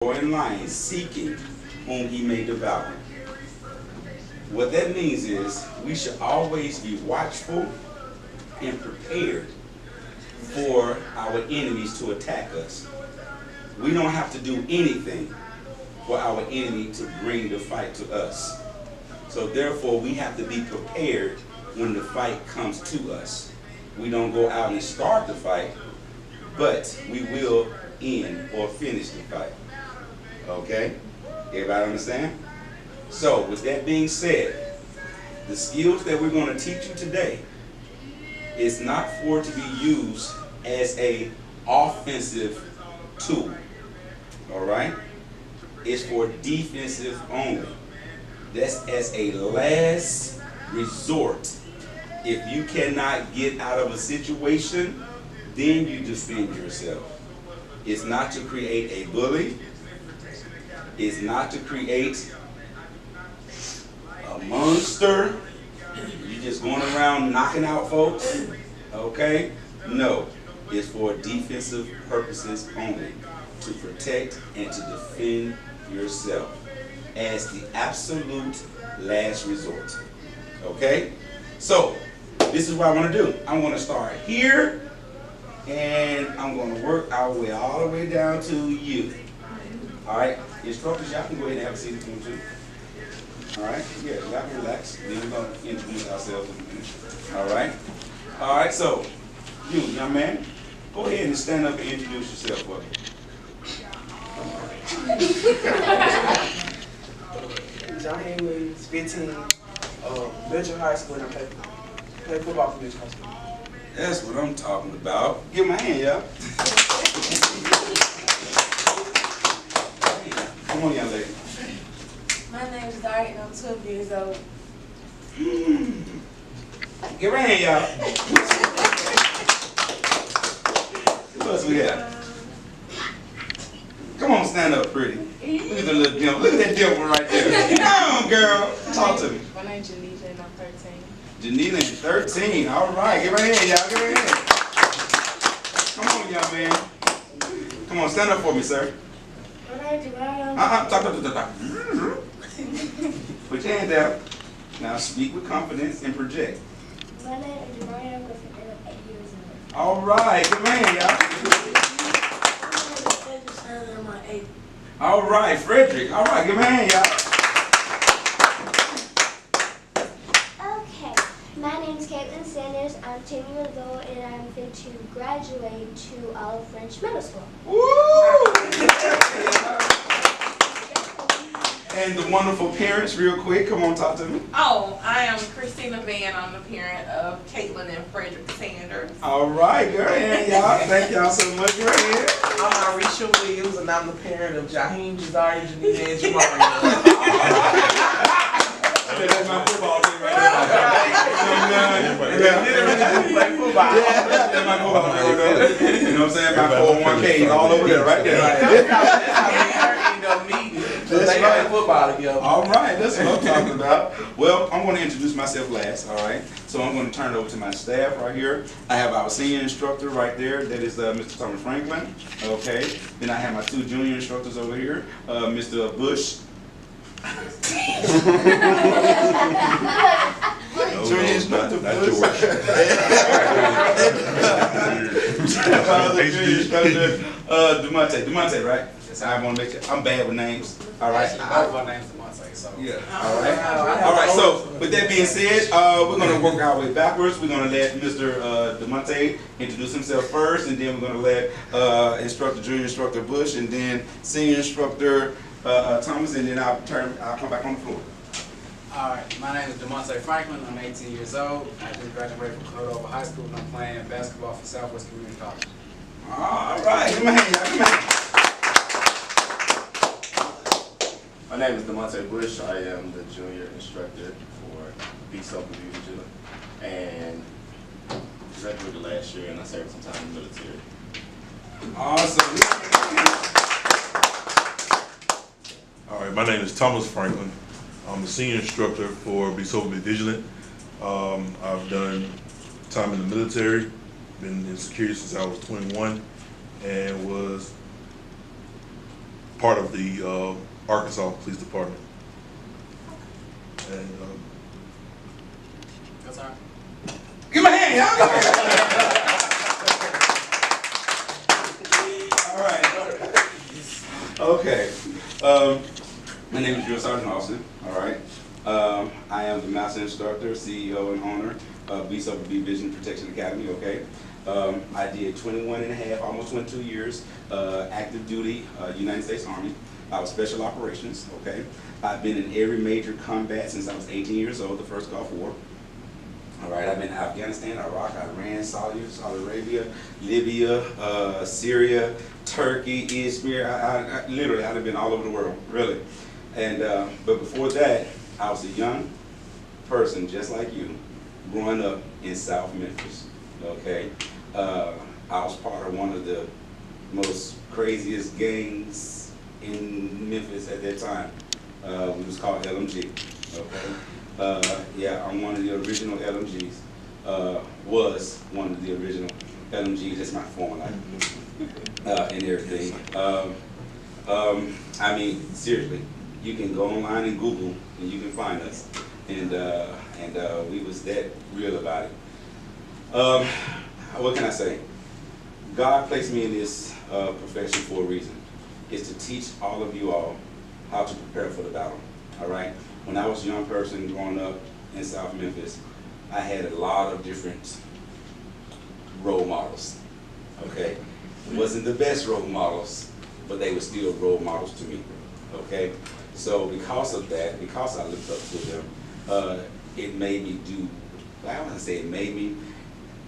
roaring lion, seeking whom he may devour. What that means is we should always be watchful and prepared for our enemies to attack us. We don't have to do anything for our enemy to bring the fight to us. So therefore, we have to be prepared when the fight comes to us. We don't go out and start the fight, but we will end or finish the fight. Okay? Everybody understand? So, with that being said, the skills that we're going to teach you today is not for to be used as a offensive tool. All right? It's for defensive only. That's as a last resort. If you cannot get out of a situation, then you defend yourself. It's not to create a bully. It's not to create a monster. You're just going around knocking out folks. Okay? No. It's for defensive purposes only. To protect and to defend yourself as the absolute last resort. Okay? So, this is what I want to do. I'm going to start here, and I'm going to work our way all the way down to you. All right? Instructors, y'all can go ahead and have a seat if you want to. All right? Yeah, y'all can relax. Then we're going to introduce ourselves in a minute. All right? All right, so, you, young man, go ahead and stand up and introduce yourself for me. Jaheim Williams, 15, Mitchell High School, and I play football for Mitchell High School. That's what I'm talking about. Give my hand, y'all. Come on, young lady. My name is Dari and I'm 12 years old. Give her a hand, y'all. Who else we have? Come on, stand up, pretty. Look at the little dimple. Look at that dimple right there. Come on, girl. Talk to me. My name is Janita and I'm 13. Janita is 13. All right. Give her a hand, y'all. Give her a hand. Come on, young man. Come on, stand up for me, sir. My name is Jemiah. Talk. Put your hand down. Now speak with confidence and project. My name is Jemiah. I'm 8 years old. All right. Give her a hand, y'all. All right, Frederick. All right, give me a hand, y'all. Okay, my name is Caitlin Sanders. I'm 10 years old and I'm fit to graduate to Olive French Middle School. Woo! And the wonderful parents, real quick, come on, talk to me. Oh, I am Christina Van. I'm the parent of Caitlin and Frederick Sanders. All right, girl, and y'all. Thank y'all so much. Go ahead. I'm Arisha Williams, and I'm the parent of Jaheim, Jazari, Janita, and Jamaria. That's my football team right there. Literally play football. That's my football team right there. You know what I'm saying? My 401k all over there, right there. That's how we end up meeting. So they play football together. All right, that's what I'm talking about. Well, I'm going to introduce myself last, all right? So I'm going to turn it over to my staff right here. I have our senior instructor right there. That is Mr. Thomas Franklin, okay? Then I have my 2 junior instructors over here, Mr. Bush. Junior instructor not Bush. Junior instructor Demonte, right? I want to make sure. I'm bad with names. All right. Both of our names Demonte, so. Yeah. All right. All right. So, with that being said, we're going to work our way backwards. We're going to let Mr. Demonte introduce himself first, and then we're going to let junior instructor Bush, and then senior instructor Thomas, and then I'll come back on the floor. Alright, my name is Demonte Franklin. I'm 18 years old. I just graduated from Cordova High School, and I'm playing basketball for Southwest Community College. All right. Give me a hand, y'all. Give me a hand. My name is Demonte Bush. I am the junior instructor for Beast Open Division, and graduated last year, and I served some time in the military. Awesome. All right, my name is Thomas Franklin. I'm a senior instructor for Be Sober, Be Vigilant. I've done time in the military, been in security since I was 21, and was part of the Arkansas Police Department. And That's all right. Give me a hand, y'all. All right. Okay. My name is Drill Sergeant Austin. All right. I am the Master Instructor, CEO, and owner of Beast Over Beat Vision Protection Academy. Okay. I did 21 and a half, almost 22 years, active duty, United States Army. I was Special Operations. Okay. I've been in every major combat since I was 18 years old, the first Gulf War. All right, I've been in Afghanistan, Iraq, Iran, Saudi Arabia, Libya, Syria, Turkey, Izmir. I literally, I've been all over the world, really. And but before that, I was a young person just like you, growing up in South Memphis. Okay, I was part of one of the most craziest gangs in Memphis at that time. It was called LMG. Okay. Yeah, I'm one of the original LMGs. Was one of the original LMGs. That's my former life and everything. I mean, seriously, you can go online and Google, and you can find us. And we was that real about it. What can I say? God placed me in this profession for a reason. It's to teach all of you all how to prepare for the battle. All right. When I was a young person growing up in South Memphis, I had a lot of different role models, okay? It wasn't the best role models, but they were still role models to me, okay? So because of that, because I looked up to them, it made me do, I wouldn't say it made me,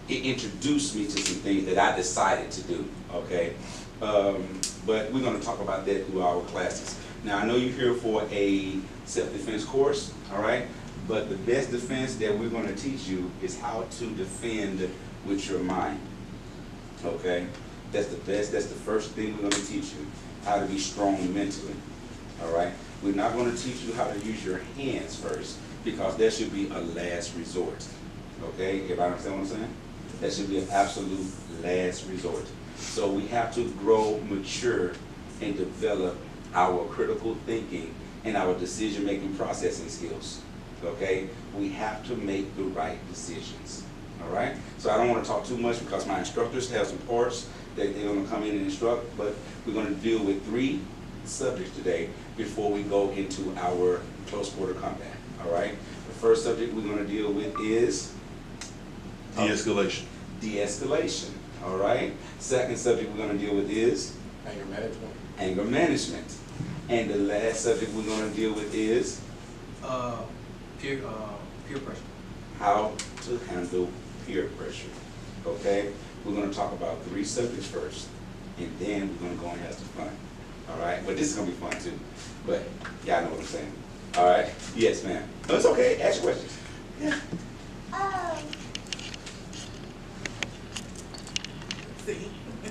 it introduced me to some things that I decided to do, okay? But we're gonna talk about that through our classes. Now, I know you're here for a self-defense course, all right? But the best defense that we're going to teach you is how to defend with your mind, okay? That's the best, that's the first thing we're going to teach you, how to be strong mentally, all right? We're not going to teach you how to use your hands first, because that should be a last resort, okay? Everybody understand what I'm saying? That should be an absolute last resort. So we have to grow, mature, and develop our critical thinking and our decision-making processing skills, okay? We have to make the right decisions, all right? So I don't want to talk too much because my instructors have some parts that they're going to come in and instruct, but we're going to deal with 3 subjects today before we go into our close quarter combat, all right? The first subject we're going to deal with is de-escalation. De-escalation, all right? Second subject we're going to deal with is Anger management. anger management. And the last subject we're going to deal with is Peer pressure. how to handle peer pressure, okay? We're going to talk about 3 subjects first, and then we're going to go and have some fun, all right? But this is going to be fun too, but y'all know what I'm saying, all right? Yes, ma'am. No, it's okay. Ask your questions. Yeah.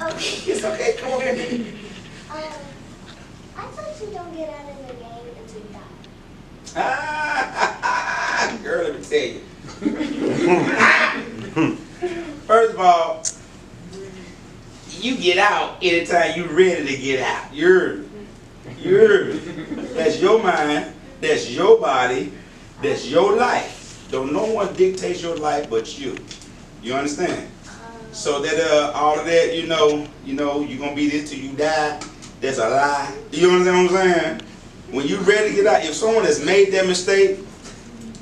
Okay. It's okay. Come on, baby. I thought you don't get out of the game until you die. Girl, let me tell you. First of all, you get out anytime you're ready to get out. You're. That's your mind. That's your body. That's your life. Don't no one dictate your life but you. You understand? So that all of that, you know, you're gonna be this till you die. That's a lie. You understand what I'm saying? When you're ready to get out, if someone has made that mistake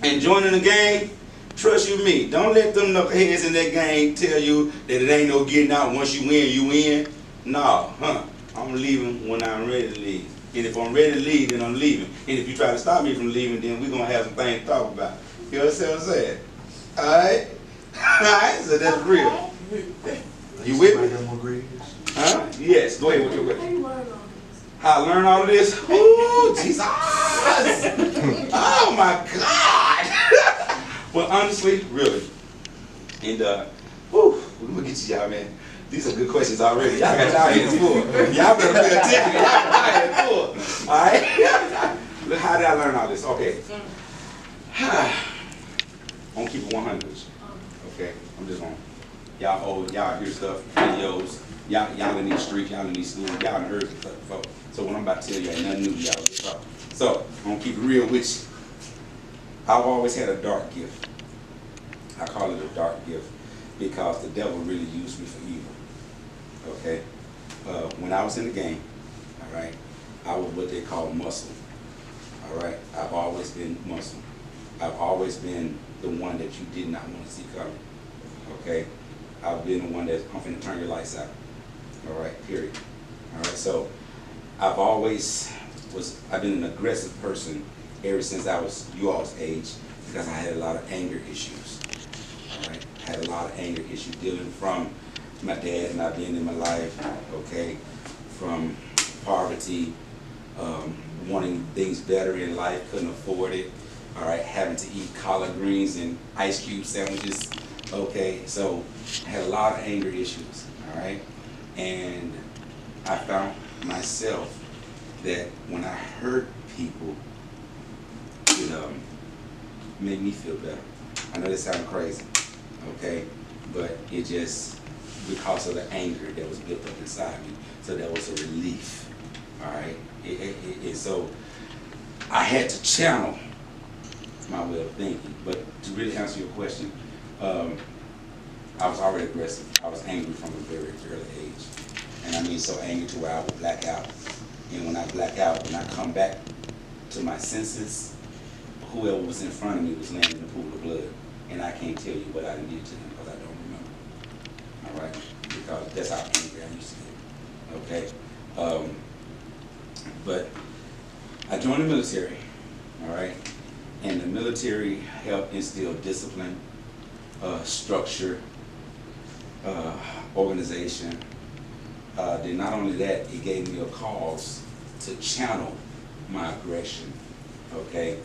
and joining the game, trust you me, don't let them knuckleheads in that game tell you that it ain't no getting out. Once you win, you win. No, I'm leaving when I'm ready to leave. And if I'm ready to leave, then I'm leaving. And if you try to stop me from leaving, then we're gonna have some things to talk about. You understand what I'm saying? Alright? Alright, so that's real. You with me? Huh? Yes, go ahead with your question. How I learn all of this? Ooh, Jesus! Oh my God! Well, honestly, really. And we're gonna get you y'all, man. These are good questions already. Y'all got y'all hands full. Y'all better pay attention. Y'all got y'all hands full. Alright? Look, how did I learn all this? Okay. I'm gonna keep it 100. Okay, I'm just gonna. Y'all hear stuff, videos, Y'all in these streets, y'all in these schools, y'all done heard it before. So what I'm about to tell you ain't nothing new to y'all. So I'm gonna keep it real with you. I've always had a dark gift. I call it a dark gift because the devil really used me for evil. Okay? When I was in the game, all right, I was what they call muscle. All right? I've always been muscle. I've always been the one that you did not want to see coming. Okay? I've been the one that I'm finna turn your lights out. All right? Period. All right? So I've been an aggressive person ever since I was you all's age because I had a lot of anger issues. All right? I had a lot of anger issues dealing from my dad not being in my life, okay, from poverty, wanting things better in life, couldn't afford it, all right, having to eat collard greens and ice cube sandwiches, okay, so I had a lot of anger issues, all right, and I found myself that when I hurt people, it made me feel better. I know that sounds crazy, okay, but it just, because of the anger that was built up inside me, so that was a relief, all right? So I had to channel my way of thinking, but to really answer your question, I was already aggressive. I was angry from a very early age, and I mean so angry to where I would black out, and when I black out, when I come back to my senses, whoever was in front of me was laying in a pool of blood, and I can't tell you what I did to them because I don't remember. All right, because that's how angry I used to get. Okay, but I joined the military. All right, and the military helped instill discipline, structure, organization. Then not only that, it gave me a cause to channel my aggression. Okay.